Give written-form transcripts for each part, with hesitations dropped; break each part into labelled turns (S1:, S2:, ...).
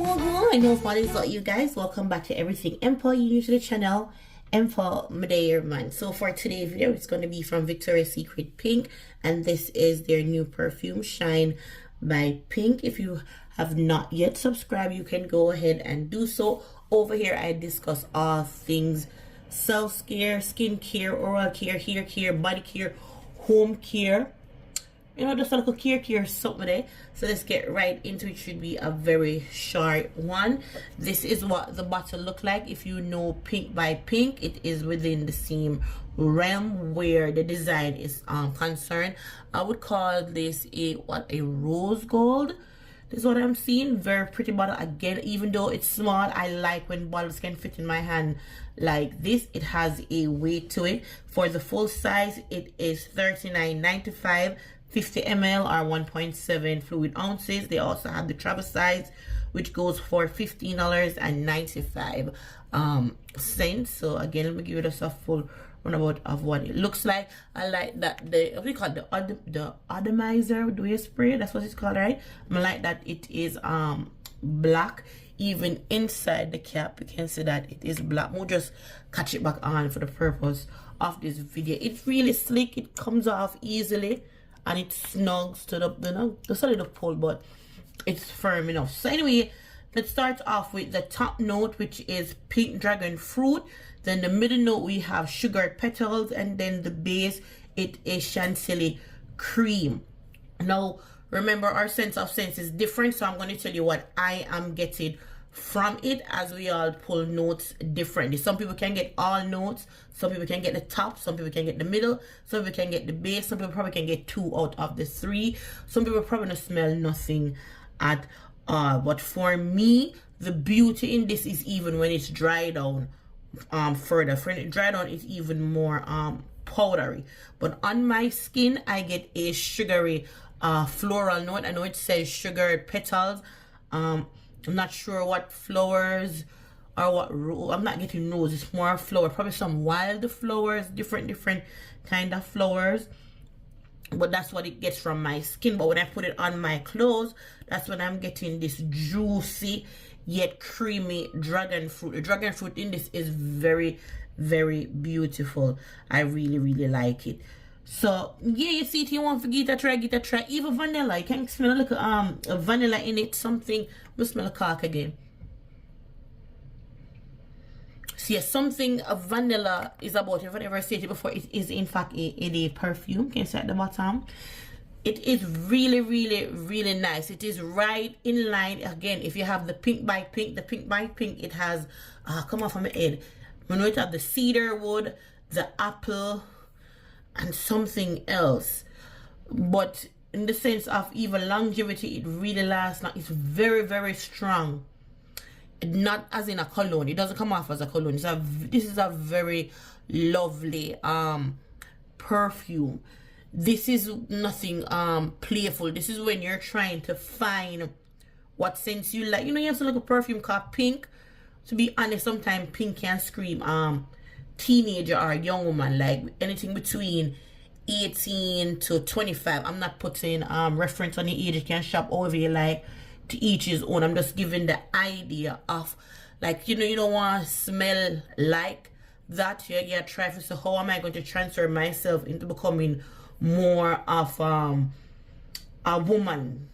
S1: Hello, what is up, you guys? Welcome back to Everything Empo. You new to the channel, Empo Medayer man. So for today's video, it's going to be from Victoria's Secret Pink, and this is their new perfume, Shine by Pink. If you have not yet subscribed, you can go ahead and do so. Over here, I discuss all things self-care, skincare, oral care, hair care, body care, home care. You know, just a little care something there. So let's get right into it. Should be a very short one. This is what the bottle look like. If you know Pink by Pink, it is within the same realm where the design is concerned. I would call this a rose gold. This is what I'm seeing. Very pretty bottle. Again, even though it's small, I like when bottles can fit in my hand like this. It has a weight to it. For the full size, it is $39.95. 50 ml or 1.7 fluid ounces. They also have the travel size, which goes for $15.95. So again, let me give it a full runabout of what it looks like. I like that what do you call it? The atomizer do you spray? That's what it's called, right? I like that it is black. Even inside the cap, you can see that it is black. We'll just catch it back on for the purpose of this video. It's really slick. It comes off easily. And it snugs to the solid of pull, but it's firm enough. So anyway, let's start off with the top note, which is pink dragon fruit. Then the middle note, we have sugared petals, and then the base, it is chantilly cream. Now remember, our sense of scent is different, so I'm going to tell you what I am getting from it, as we all pull notes differently. Some people can get all notes, some people can get the top, some people can get the middle, some people can get the base, some people probably can get 2 out of the 3, some people probably don't smell nothing at all. But for me, the beauty in this is even when it's dried down further. When it dried down, it's even more powdery. But on my skin, I get a sugary floral note. I know it says sugared petals. I'm not sure what flowers or what I'm not getting rose. It's more flower, probably some wild flowers, different kind of flowers. But that's what it gets from my skin. But when I put it on my clothes, that's when I'm getting this juicy yet creamy dragon fruit. The dragon fruit in this is very, very beautiful. I really like it. So yeah, you see it, you want to get a try. Even vanilla, you can smell a little vanilla in it. Something we smell a cork again. So yeah, something of vanilla is about it. If I never said it before, it is in fact a perfume. Can you see at the bottom? It is really nice. It is right in line. Again, if you have the Pink by Pink, it has come off of my head. We know it have the cedar wood, the apple, and something else. But in the sense of even longevity, it really lasts. Now it's very strong. Not as in a cologne. It doesn't come off as a cologne. This is a very lovely perfume. This is nothing playful. This is when you're trying to find what scents you like. You know, you have to look at a perfume called Pink. To be honest, sometimes Pink can scream teenager or young woman, like anything between 18 to 25. I'm not putting reference on the age. You can shop over you like, to each his own. I'm just giving the idea of, like, you know, you don't want to smell like that. You get try to say, how am I going to transfer myself into becoming more of a woman?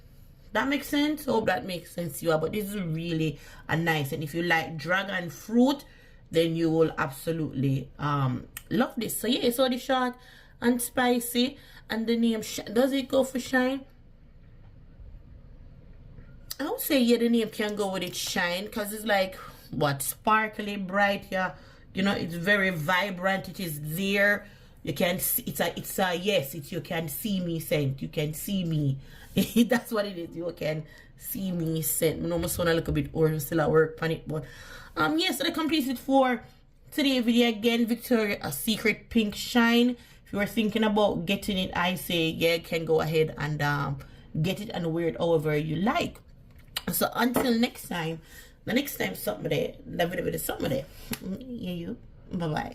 S1: That makes sense. Hope that makes sense to you. But this is really a nice, and if you like dragon fruit, then you will absolutely love this. So yeah, it's already short and spicy, and the name, does it go for shine? I would say yeah, the name can go with it, shine, because it's like what, sparkly, bright. Yeah, you know, it's very vibrant. It is there. You can see it's a yes, it's you can see me scent. You can see me. That's what it is. You can see me scent. I almost sound a little bit orange, still at work on it, but yes, so that completes it for today's video. Again, Victoria's Secret Pink Shine. If you are thinking about getting it, I say yeah, you can go ahead and get it and wear it however you like. So until next time, the next time something there, the video is something there. Yeah, you. Bye bye.